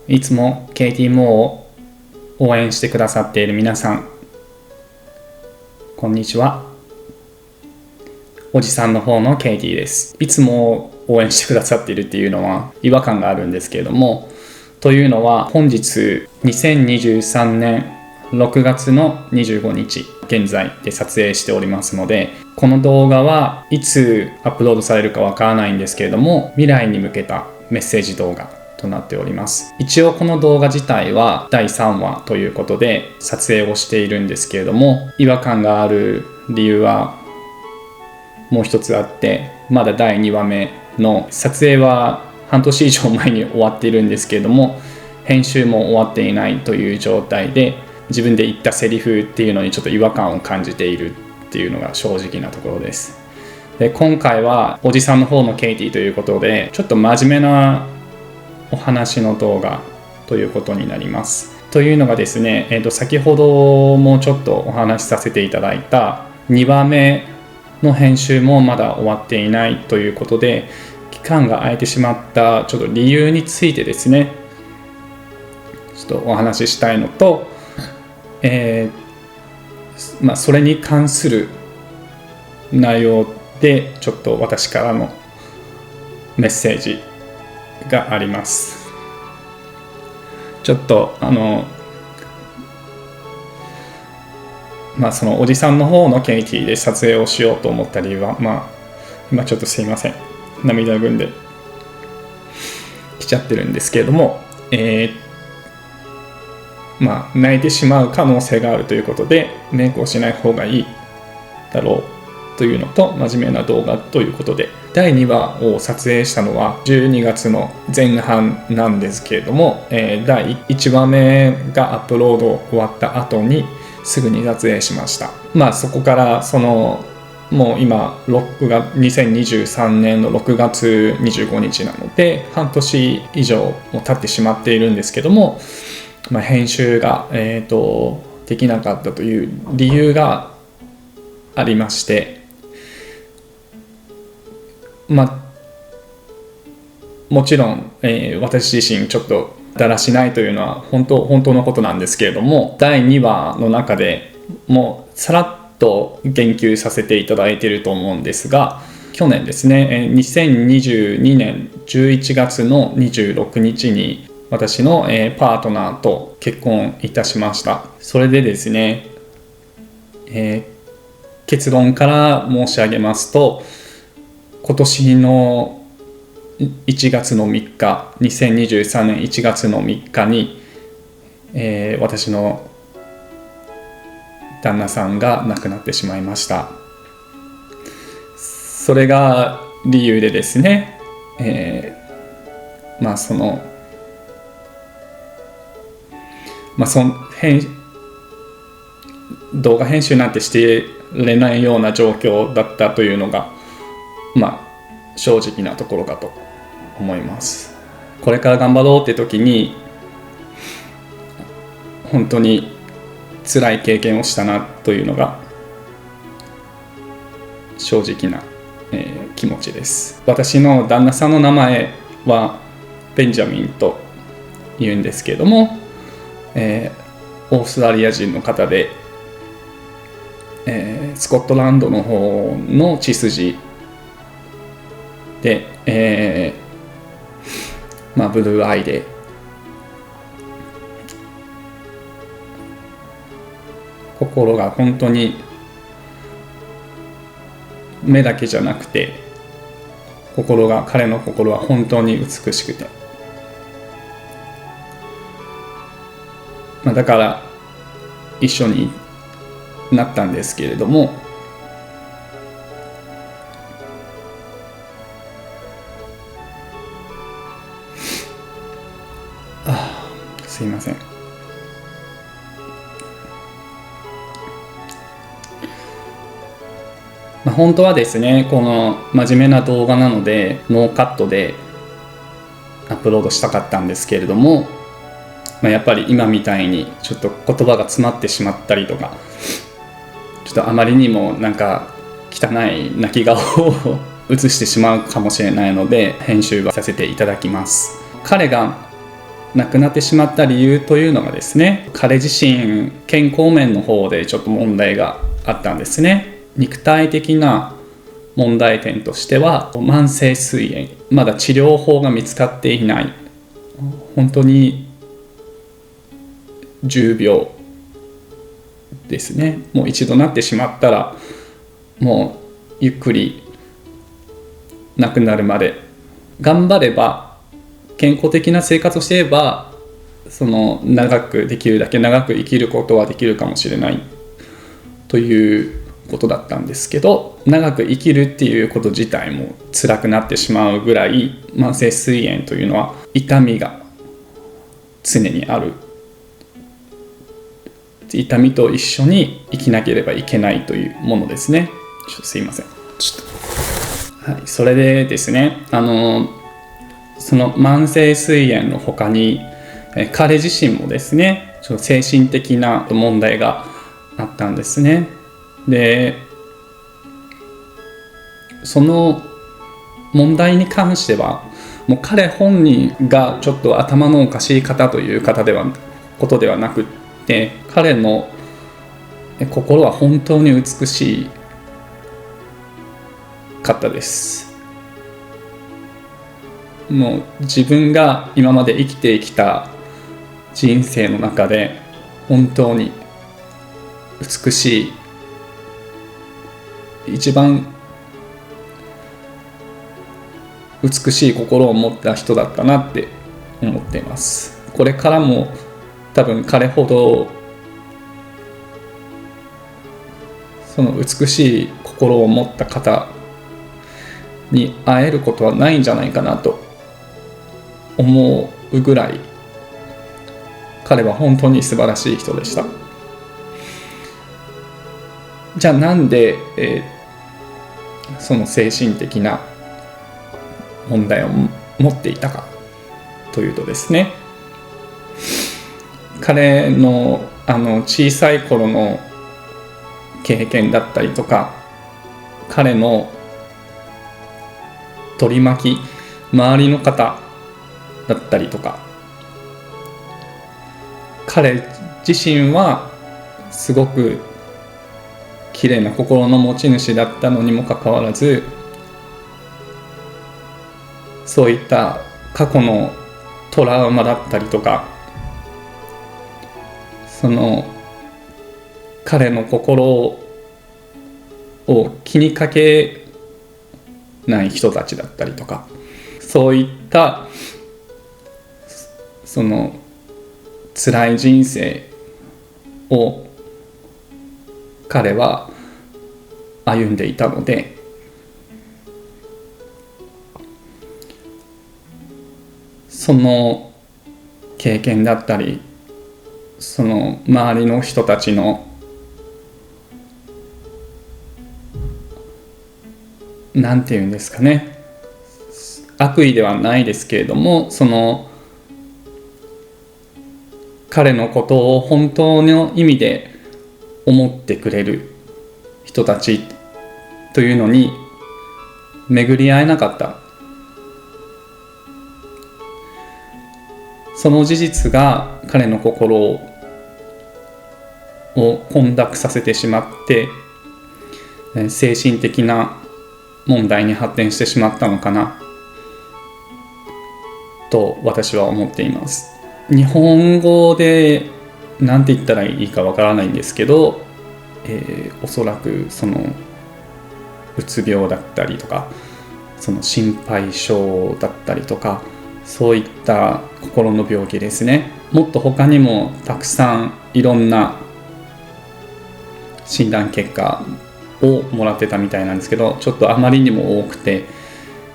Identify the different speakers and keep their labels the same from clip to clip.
Speaker 1: いつも KT モを応援してくださっている皆さん、こんにちは。おじさんの方の KT です。いつも応援してくださっているっていうのは違和感があるんですけれども、というのは本日2023年6月の25日現在で撮影しておりますので、この動画はいつアップロードされるかわからないんですけれども、未来に向けたメッセージ動画となっております。一応この動画自体は第3話ということで撮影をしているんですけれども、違和感がある理由はもう一つあって、まだ第2話目の撮影は半年以上前に終わっているんですけれども、編集も終わっていないという状態で、自分で言ったセリフっていうのにちょっと違和感を感じているっていうのが正直なところです。で、今回はおじさんの方のケイティということで、ちょっと真面目なお話の動画ということになります。というのがですね、先ほどもちょっとお話しさせていただいた2話目の編集もまだ終わっていないということで、期間が空いてしまったちょっと理由についてですね、ちょっとお話ししたいのと、それに関する内容でちょっと私からのメッセージがあります。ちょっとそのおじさんの方のケイティで撮影をしようと思った理由は、今ちょっとすいません、涙ぐんできちゃってるんですけれども、泣いてしまう可能性があるということでメイクをしない方がいいだろうというのと、真面目な動画ということで、第2話を撮影したのは12月の前半なんですけれども、第1話目がアップロード終わった後にすぐに撮影しました。そこからもう今2023年の6月25日なので半年以上も経ってしまっているんですけども、編集が、できなかったという理由がありまして、もちろん、私自身ちょっとだらしないというのは本当のことなんですけれども、第2話の中でもうさらっと言及させていただいていると思うんですが、去年ですね、2022年11月の26日に私のパートナーと結婚いたしました。それでですね、結論から申し上げますと、今年の1月の3日2023年1月の3日に、私の旦那さんが亡くなってしまいました。それが理由でですね、動画編集なんてしてれないような状況だったというのが正直なところかと思います。これから頑張ろうって時に本当に辛い経験をしたなというのが正直な、気持ちです。私の旦那さんの名前はベンジャミンと言うんですけれども、オーストラリア人の方で、スコットランドの方の血筋で、ブルーアイで心が本当に目だけじゃなくて彼の心は本当に美しくて、だから一緒になったんですけれども、すいません。本当はですね、この真面目な動画なのでノーカットでアップロードしたかったんですけれども、やっぱり今みたいにちょっと言葉が詰まってしまったりとか、ちょっとあまりにも汚い泣き顔を映してしまうかもしれないので編集はさせていただきます。彼が亡くなってしまった理由というのがですね、彼自身健康面の方でちょっと問題があったんですね。肉体的な問題点としては慢性膵炎、まだ治療法が見つかっていない、本当に重病ですね。もう一度なってしまったらもうゆっくり亡くなるまで頑張れば、健康的な生活をしていればできるだけ長く生きることはできるかもしれないということだったんですけど、長く生きるっていうこと自体も辛くなってしまうぐらい、慢性膵炎というのは痛みが常にある、痛みと一緒に生きなければいけないというものですね。すいません、はい、それでですね、その慢性膵炎の他に彼自身もですね、ちょっと精神的な問題があったんですね。で、その問題に関してはもう彼本人がちょっと頭のおかしい方ということではなくって、彼の心は本当に美しい方です。もう自分が今まで生きてきた人生の中で本当に美しい、一番美しい心を持った人だったなって思っています。これからも多分彼ほどその美しい心を持った方に会えることはないんじゃないかなと思うぐらい、彼は本当に素晴らしい人でした。じゃあなんで、その精神的な問題を持っていたかというとですね、彼の小さい頃の経験だったりとか、彼の取り巻き周りの方だったりとか、彼自身はすごく綺麗な心の持ち主だったのにもかかわらず、そういった過去のトラウマだったりとか、その彼の心を気にかけない人たちだったりとか、そういったその辛い人生を彼は歩んでいたので、その経験だったり、その周りの人たちのなんていうんですかね、悪意ではないですけれども、その彼のことを本当の意味で思ってくれる人たちというのに巡り合えなかった。その事実が彼の心を混濁させてしまって、精神的な問題に発展してしまったのかなと私は思っています。日本語で何て言ったらいいかわからないんですけど、おそらくそのうつ病だったりとか、その心配性だったりとか、そういった心の病気ですね。もっと他にもたくさんいろんな診断結果をもらってたみたいなんですけど、ちょっとあまりにも多くて、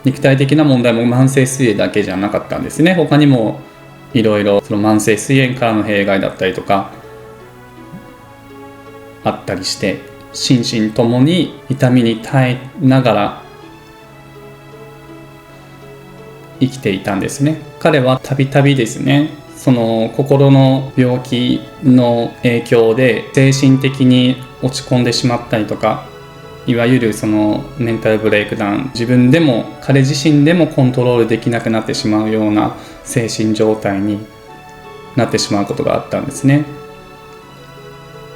Speaker 1: 肉体的な問題も慢性膵炎だけじゃなかったんですね。他にもいろいろその慢性膵炎からの弊害だったりとかあったりして、心身ともに痛みに耐えながら生きていたんですね。彼はたびたびですね、その心の病気の影響で精神的に落ち込んでしまったりとか、いわゆるそのメンタルブレイクダウン、自分でも彼自身でもコントロールできなくなってしまうような精神状態になってしまうことがあったんですね。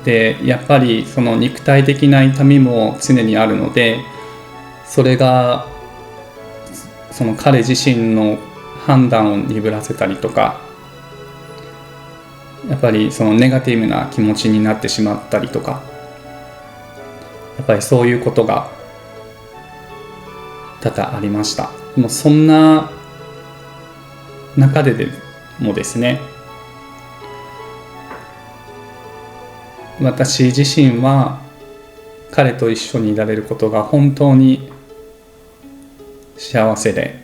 Speaker 1: でやっぱりその肉体的な痛みも常にあるので、それがその彼自身の判断を鈍らせたりとか、やっぱりそのネガティブな気持ちになってしまったりとか、やっぱりそういうことが多々ありました。もうそんな中でもですね、私自身は彼と一緒にいられることが本当に幸せで、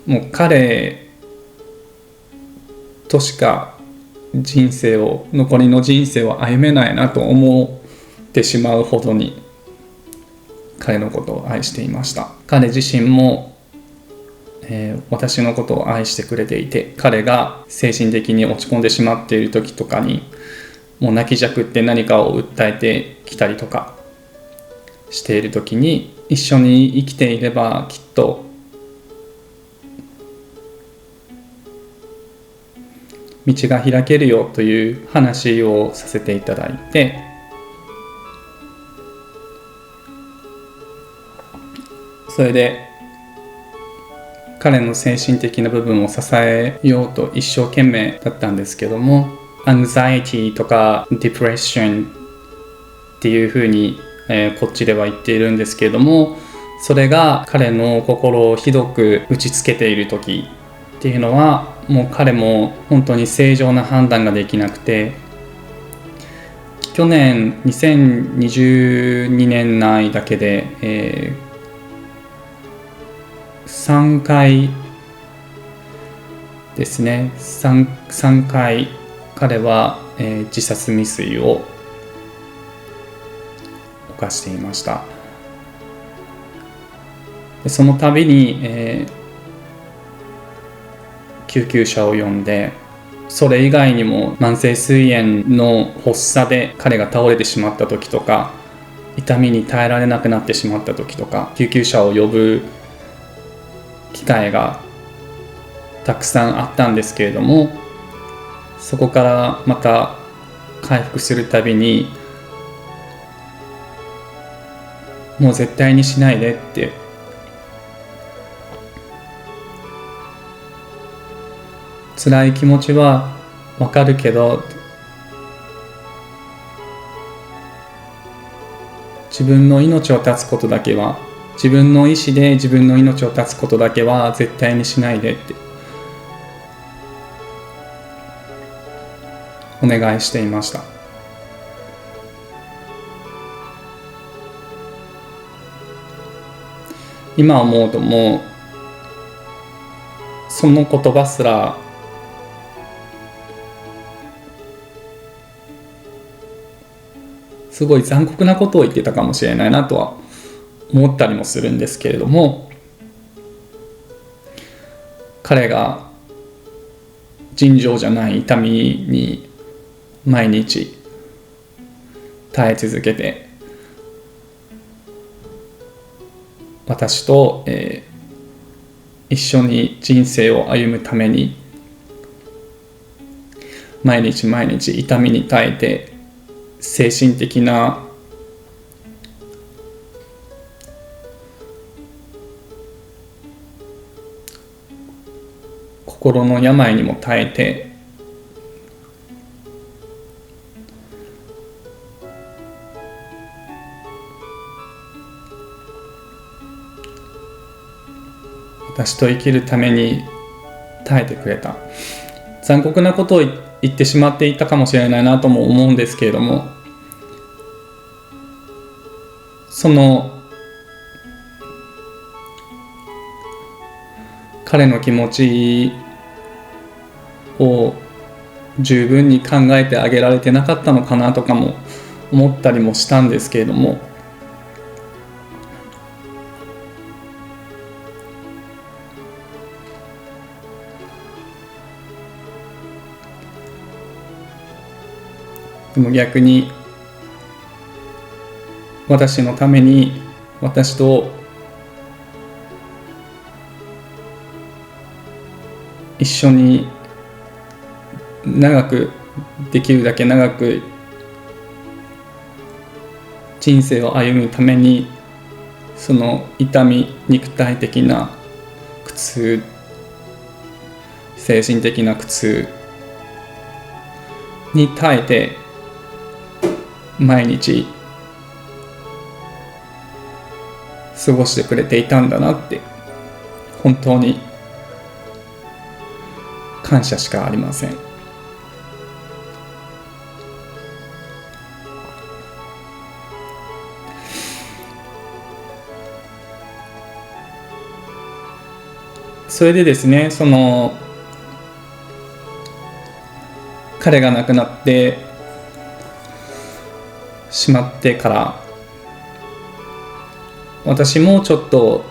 Speaker 1: もう彼としか残りの人生を歩めないなと思ってしまうほどに彼のことを愛していました。彼自身も私のことを愛してくれていて、彼が精神的に落ち込んでしまっている時とかに、もう泣きじゃくって何かを訴えてきたりとかしている時に、一緒に生きていればきっと道が開けるよという話をさせていただいて、それで彼の精神的な部分を支えようと一生懸命だったんですけども、アンザイティとかディプレッションっていうふうに、こっちでは言っているんですけれども、それが彼の心をひどく打ちつけている時っていうのは、もう彼も本当に正常な判断ができなくて、去年2022年内だけで、3回ですね、3回彼は、自殺未遂を犯していました。でその度に、救急車を呼んで、それ以外にも慢性膵炎の発作で彼が倒れてしまった時とか、痛みに耐えられなくなってしまった時とか、救急車を呼ぶ機会がたくさんあったんですけれども、そこからまた回復するたびに、もう絶対にしないでって、辛い気持ちはわかるけど、自分の命を絶つことだけは、自分の意思で自分の命を絶つことだけは絶対にしないでってお願いしていました。今思うと、もうその言葉すらすごい残酷なことを言ってたかもしれないなとは思ったりもするんですけれども、彼が尋常じゃない痛みに毎日耐え続けて、私と、一緒に人生を歩むために毎日毎日痛みに耐えて、精神的な心の病にも耐えて、私と生きるために耐えてくれた。残酷なことを言ってしまっていたかもしれないなとも思うんですけれども、その彼の気持ちを十分に考えてあげられてなかったのかなとかも思ったりもしたんですけれども、でも逆に私のために、私と緒に長く、できるだけ長く人生を歩むために、その痛み、肉体的な苦痛、精神的な苦痛に耐えて毎日過ごしてくれていたんだなって、本当に感謝しかありません。それでですね、彼が亡くなってしまってから、私もちょっと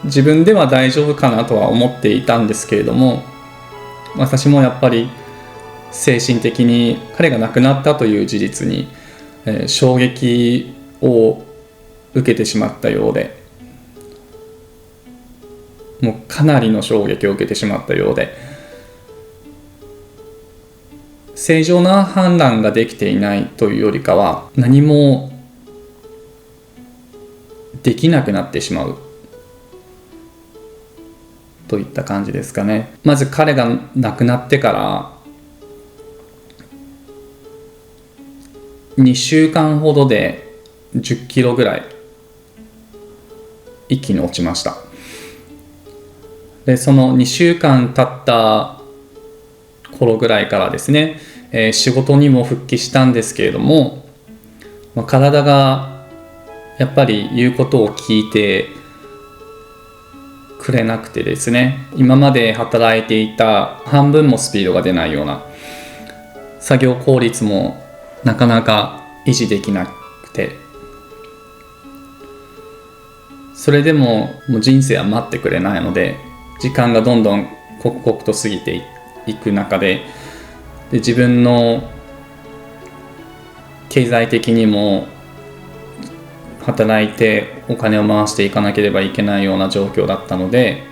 Speaker 1: 自分では大丈夫かなとは思っていたんですけれども、私もやっぱり精神的に彼が亡くなったという事実に、衝撃を受けてしまったようで、もうかなりの衝撃を受けてしまったようで、正常な判断ができていないというよりかは、何もできなくなってしまうといった感じですかね。まず彼が亡くなってから2週間ほどで10キロぐらい一気に落ちました。でその2週間経った頃ぐらいからですね、仕事にも復帰したんですけれども、体がやっぱり言うことを聞いてくれなくてですね、今まで働いていた半分もスピードが出ないような、作業効率もなかなか維持できなくて、それでもう人生は待ってくれないので、時間がどんどん刻々と過ぎていく中で、自分の経済的にも働いてお金を回していかなければいけないような状況だったので、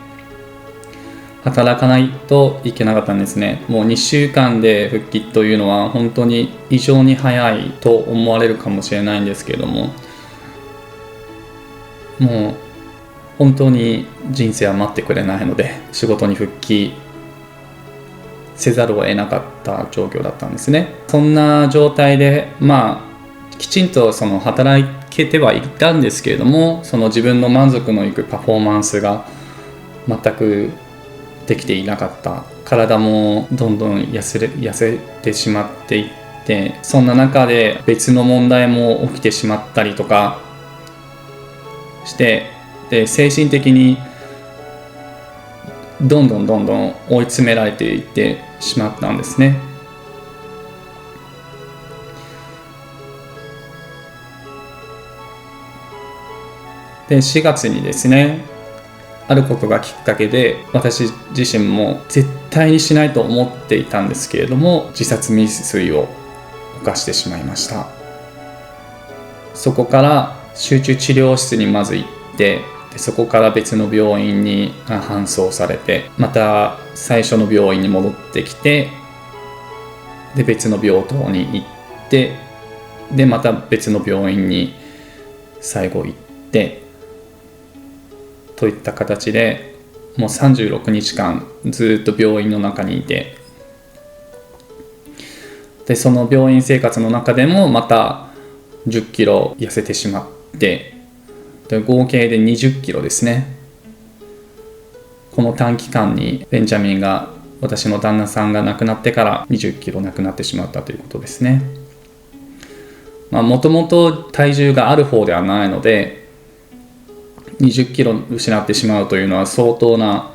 Speaker 1: 働かないといけなかったんですね。もう2週間で復帰というのは本当に異常に早いと思われるかもしれないんですけれども、もう本当に人生は待ってくれないので、仕事に復帰せざるを得なかった状況だったんですね。そんな状態できちんと働けてはいたんですけれども、自分の満足のいくパフォーマンスが全くできていなかった。体もどんどん痩せてしまっていって、そんな中で別の問題も起きてしまったりとかして、で精神的にどんどん追い詰められていってしまったんですね。で4月にですね、あることがきっかけで、私自身も絶対にしないと思っていたんですけれども、自殺未遂を犯してしまいました。そこから集中治療室にまず行って、でそこから別の病院に搬送されて、また最初の病院に戻ってきて、で別の病棟に行って、でまた別の病院に最後行ってといった形で、もう36日間ずっと病院の中にいて、でその病院生活の中でもまた10キロ痩せてしまって、で合計で20キロですね。この短期間にベンジャミンが、私の旦那さんが亡くなってから20キロ亡くなってしまったということですね。もともと体重がある方ではないので、20キロ失ってしまうというのは相当な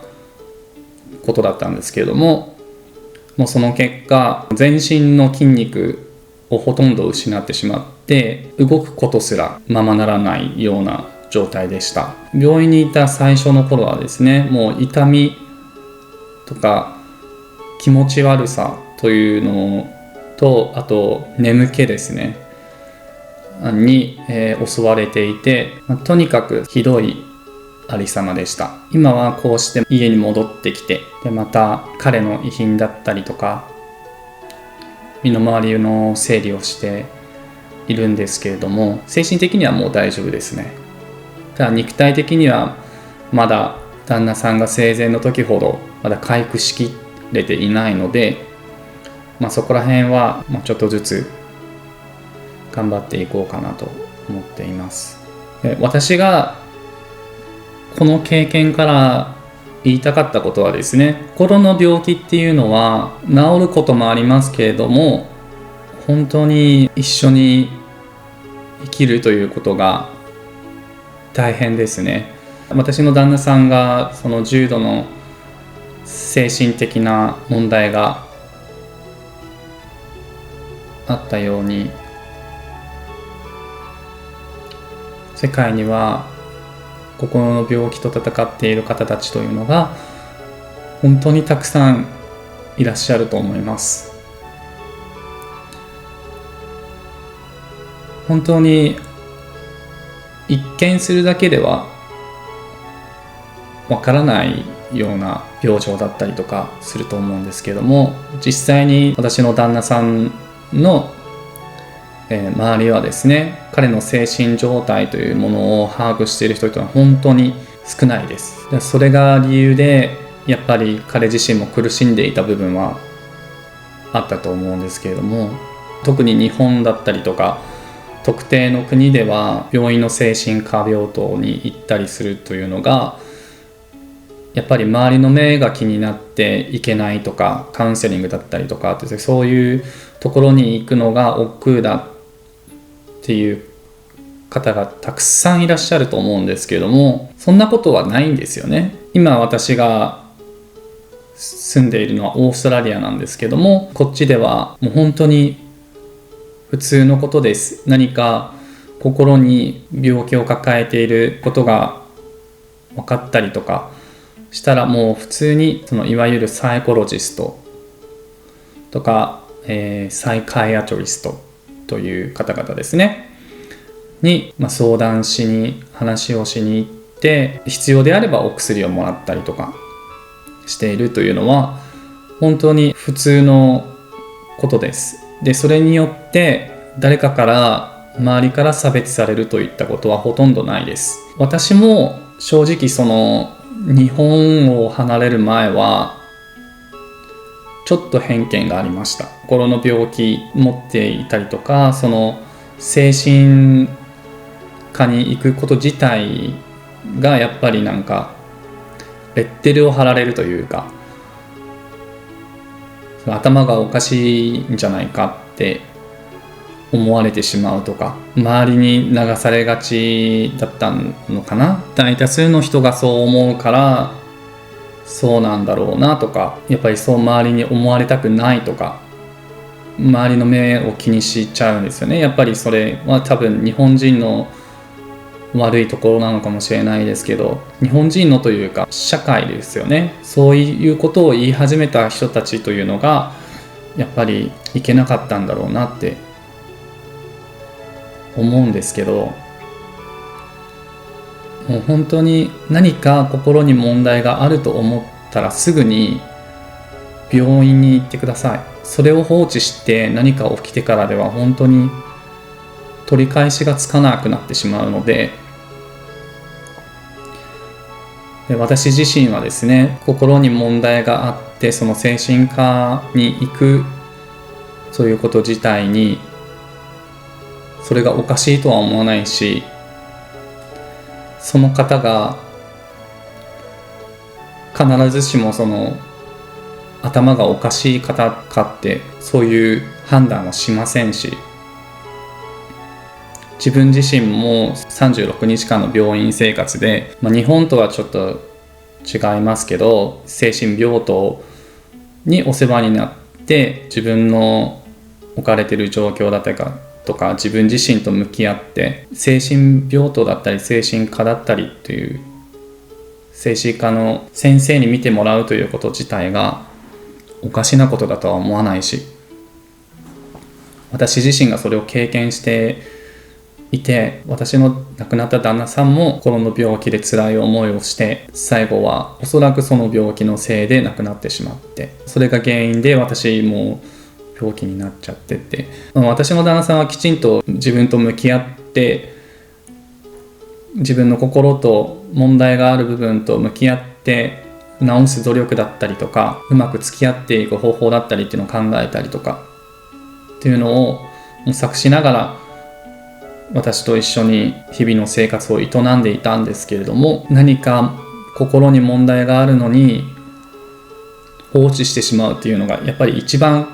Speaker 1: ことだったんですけれども、もうその結果全身の筋肉をほとんど失ってしまって、動くことすらままならないような状態でした。病院にいた最初の頃はですね、もう痛みとか気持ち悪さというのと、あと眠気ですねに、襲われていて、とにかくひどいありさまでした。今はこうして家に戻ってきて、でまた彼の遺品だったりとか身の回りの整理をしているんですけれども、精神的にはもう大丈夫ですね。ただ肉体的にはまだ旦那さんが生前の時ほどまだ回復しきれていないので、そこら辺はちょっとずつ頑張っていこうかなと思っています。で、私がこの経験から言いたかったことはですね、心の病気っていうのは治ることもありますけれども、本当に一緒に生きるということが大変ですね。私の旦那さんがその重度の精神的な問題があったように、世界には心の病気と闘っている方たちというのが本当にたくさんいらっしゃると思います。本当に一見するだけではわからないような病状だったりとかすると思うんですけども、実際に私の旦那さんの周りはですね、彼の精神状態というものを把握している人は本当に少ないです。それが理由でやっぱり彼自身も苦しんでいた部分はあったと思うんですけれども、特に日本だったりとか特定の国では病院の精神科病棟に行ったりするというのがやっぱり周りの目が気になっていけないとか、カウンセリングだったりとかってそういうところに行くのが億劫だっていう方がたくさんいらっしゃると思うんですけれども、そんなことはないんですよね。今私が住んでいるのはオーストラリアなんですけども、こっちではもう本当に普通のことです。何か心に病気を抱えていることが分かったりとかしたら、もう普通にそのいわゆるサイコロジストとか、サイカイアトリストという方々ですねに、相談しに話をしに行って、必要であればお薬をもらったりとかしているというのは本当に普通のことです。で、それによって誰かから周りから差別されるといったことはほとんどないです。私も正直その日本を離れる前はちょっと偏見がありました。心の病気持っていたりとか、その精神科に行くこと自体がやっぱりなんかレッテルを貼られるというか、頭がおかしいんじゃないかって思われてしまうとか、周りに流されがちだったのかな。大多数の人がそう思うからそうなんだろうなとか、やっぱりそう周りに思われたくないとか、周りの目を気にしちゃうんですよね。やっぱりそれは多分日本人の悪いところなのかもしれないですけど、日本人のというか社会ですよね。そういうことを言い始めた人たちというのがやっぱりいけなかったんだろうなって思うんですけど、もう本当に何か心に問題があると思ったらすぐに病院に行ってください。それを放置して何か起きてからでは本当に取り返しがつかなくなってしまうので、私自身はですね、心に問題があってその精神科に行くそういうこと自体にそれがおかしいとは思わないし、その方が必ずしもその頭がおかしい方かってそういう判断はしませんし、自分自身も36日間の病院生活で、日本とはちょっと違いますけど、精神病棟にお世話になって自分の置かれている状況だったりとか自分自身と向き合って、精神病棟だったり精神科だったりという精神科の先生に見てもらうということ自体がおかしなことだとは思わないし、私自身がそれを経験していて、私の亡くなった旦那さんも心の病気で辛い思いをして、最後はおそらくその病気のせいで亡くなってしまって、それが原因で私も病気になっちゃってて、私の旦那さんはきちんと自分と向き合って、自分の心と問題がある部分と向き合って治す努力だったりとか、うまく付き合っていく方法だったりっていうのを考えたりとかっていうのを模索しながら、私と一緒に日々の生活を営んでいたんですけれども、何か心に問題があるのに放置してしまうっていうのがやっぱり一番、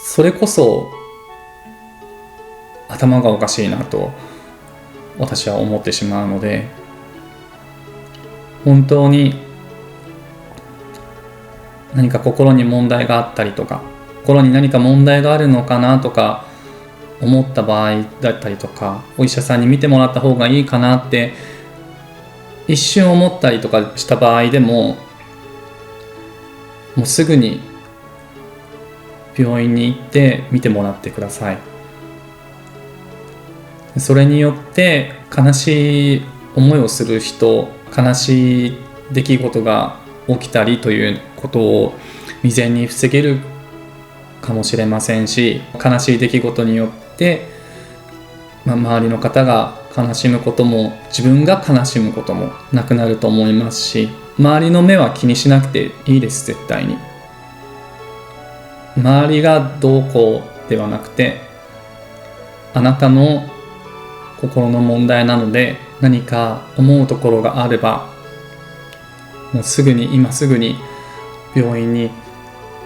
Speaker 1: それこそ頭がおかしいなと私は思ってしまうので、本当に何か心に問題があったりとか、心に何か問題があるのかなとか思った場合だったりとか、お医者さんに見てもらった方がいいかなって一瞬思ったりとかした場合でも、もうすぐに病院に行って見てもらってください。それによって悲しい思いをする人、悲しい出来事が起きたりということを未然に防げるかもしれませんし、悲しい出来事によって、周りの方が悲しむことも、自分が悲しむこともなくなると思いますし、周りの目は気にしなくていいです。絶対に周りがどうこうではなくて、あなたの心の問題なので、何か思うところがあればもうすぐに、今すぐに病院に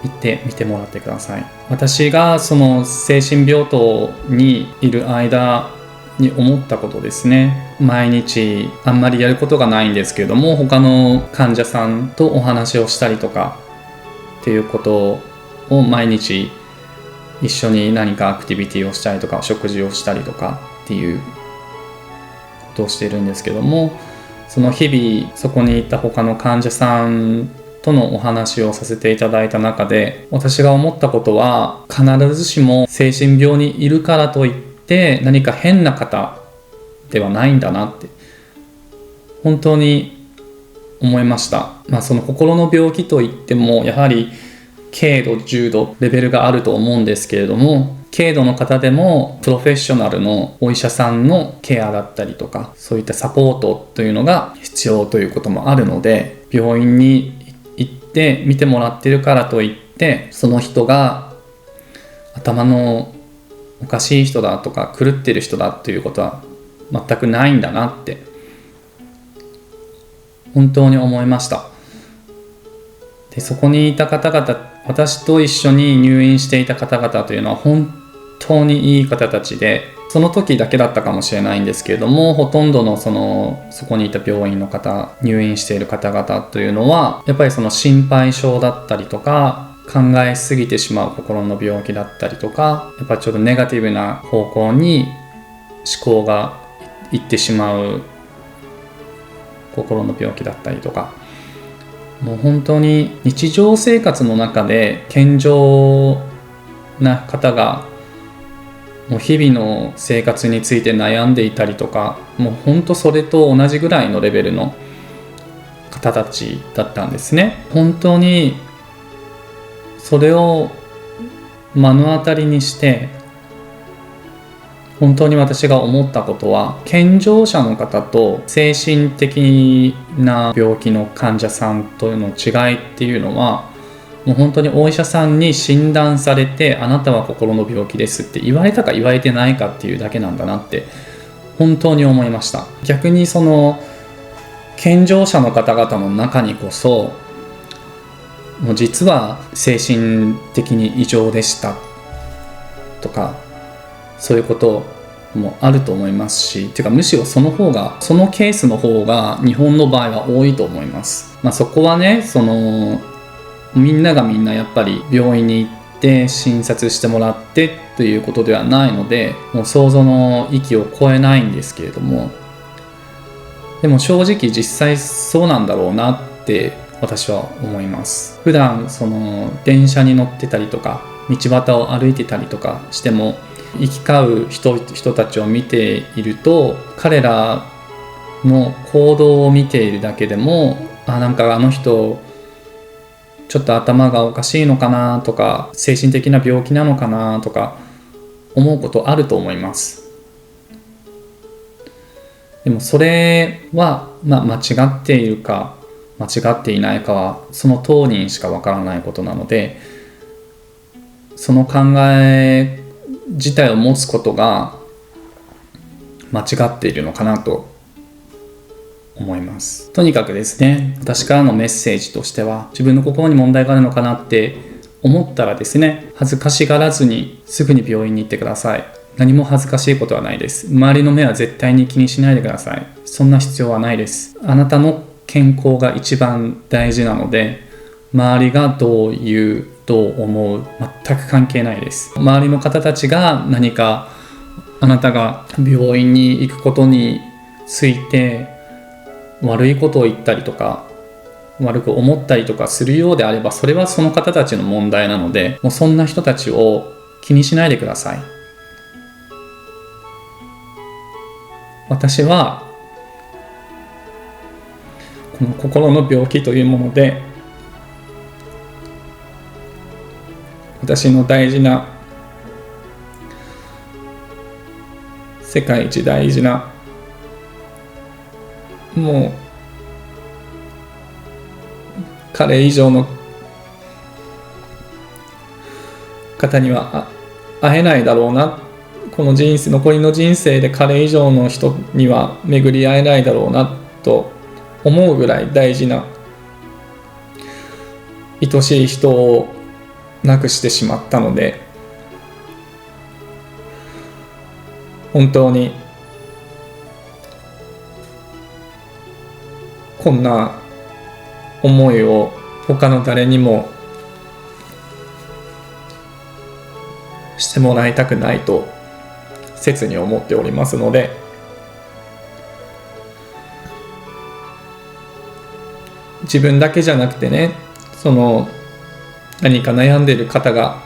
Speaker 1: 行って見てもらってください。私がその精神病棟にいる間に思ったことですね。毎日あんまりやることがないんですけれども、他の患者さんとお話をしたりとかっていうことを毎日一緒に何かアクティビティをしたりとか、食事をしたりとかっていうことをしているんですけども、その日々そこにいた他の患者さんとのお話をさせていただいた中で、私が思ったことは、必ずしも精神病にいるからといって何か変な方ではないんだなって本当に思いました。その心の病気といってもやはり軽度重度レベルがあると思うんですけれども、軽度の方でもプロフェッショナルのお医者さんのケアだったりとか、そういったサポートというのが必要ということもあるので、病院に行って見てもらってるからといってその人が頭のおかしい人だとか狂ってる人だということは全くないんだなって本当に思いました。で、そこにいた方々、私と一緒に入院していた方々というのは本当にいい方たちで、その時だけだったかもしれないんですけれども、ほとんどのそこにいた病院の方、入院している方々というのはやっぱりその心配性だったりとか、考えすぎてしまう心の病気だったりとか、やっぱりちょっとネガティブな方向に思考がいってしまう心の病気だったりとか、もう本当に日常生活の中で健常な方がもう日々の生活について悩んでいたりとか、もう本当それと同じぐらいのレベルの方たちだったんですね。本当にそれを目の当たりにして、本当に私が思ったことは、健常者の方と精神的な病気の患者さんとの違いっていうのは、もう本当にお医者さんに診断されて、あなたは心の病気ですって言われたか言われてないかっていうだけなんだなって本当に思いました。逆にその健常者の方々の中にこそ、もう実は精神的に異常でしたとか、そういうこともあると思いますし、てかむしろそのケースの方が日本の場合は多いと思います。そこはね、みんながみんなやっぱり病院に行って診察してもらってということではないので、もう想像の域を超えないんですけれども、でも正直実際そうなんだろうなって私は思います。普段電車に乗ってたりとか道端を歩いてたりとかしても、行き交う人たちを見ていると、彼らの行動を見ているだけでも、なんかあの人ちょっと頭がおかしいのかなとか、精神的な病気なのかなとか思うことあると思います。でもそれは、間違っているか間違っていないかはその当人しかわからないことなので、その考え自体を持つことが間違っているのかなと思います。とにかくですね、私からのメッセージとしては、自分の心に問題があるのかなって思ったらですね、恥ずかしがらずにすぐに病院に行ってください。何も恥ずかしいことはないです。周りの目は絶対に気にしないでください。そんな必要はないです。あなたの健康が一番大事なので、周りがどう言う、どう思う、全く関係ないです。周りの方たちが何かあなたが病院に行くことについて悪いことを言ったりとか悪く思ったりとかするようであれば、それはその方たちの問題なので、もうそんな人たちを気にしないでください。私はこの心の病気というもので、私の大事な、世界一大事な、もう彼以上の方には会えないだろうな、この人生、残りの人生で彼以上の人には巡り会えないだろうなと思うぐらい大事な、愛しい人を亡くしてしまったので、本当にこんな思いを他の誰にもしてもらいたくないと切に思っておりますので、自分だけじゃなくてね、何か悩んでいる方が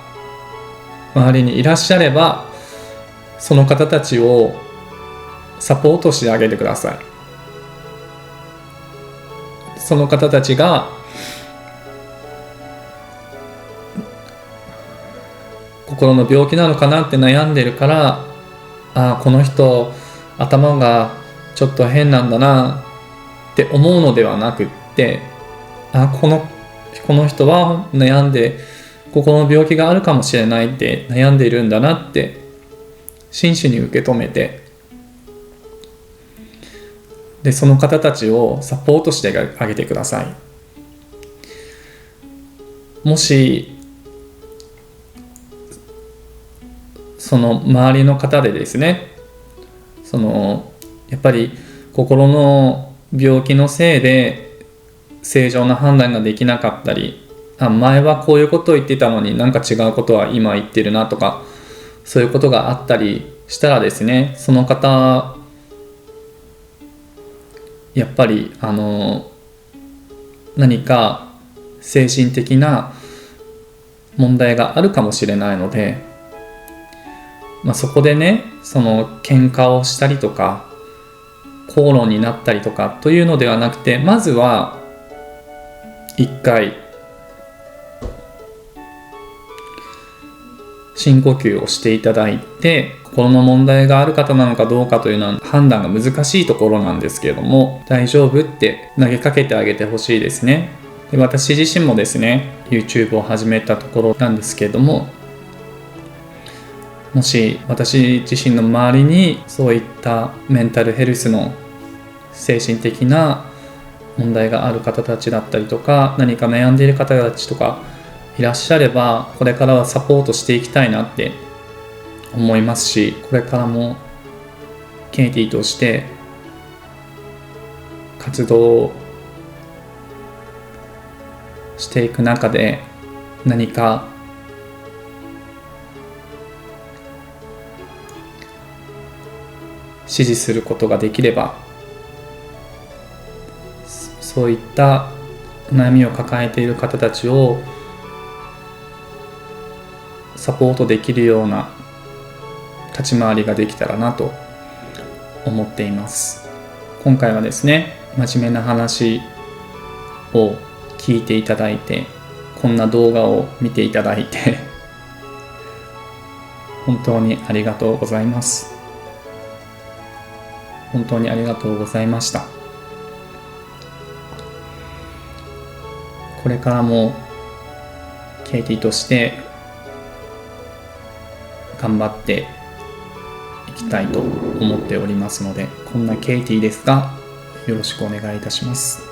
Speaker 1: 周りにいらっしゃれば、その方たちをサポートしてあげてください。その方たちが心の病気なのかなって悩んでるから、この人頭がちょっと変なんだなって思うのではなくって、この人は悩んで心の病気があるかもしれないって悩んでいるんだなって真摯に受け止めて、でその方たちをサポートしてあげてください。もしその周りの方でですね、やっぱり心の病気のせいで正常な判断ができなかったり、前はこういうことを言ってたのになんか違うことは今言ってるなとか、そういうことがあったりしたらですね、その方やっぱり何か精神的な問題があるかもしれないので、そこでね、喧嘩をしたりとか口論になったりとかというのではなくて、まずは一回深呼吸をしていただいて、心の問題がある方なのかどうかというのは判断が難しいところなんですけれども、大丈夫って投げかけてあげてほしいですね。で、私自身もですね YouTube を始めたところなんですけれども、もし私自身の周りにそういったメンタルヘルスの精神的な問題がある方たちだったりとか、何か悩んでいる方たちとかいらっしゃれば、これからはサポートしていきたいなって思いますし、これからもケイティとして活動していく中で、何か支持することができれば、そういった悩みを抱えている方たちをサポートできるような立ち回りができたらなと思っています。今回はですね、真面目な話を聞いていただいて、こんな動画を見ていただいて本当にありがとうございます。本当にありがとうございました。これからもケイティとして頑張っていきたいと思っておりますので、こんなケイティですがよろしくお願いいたします。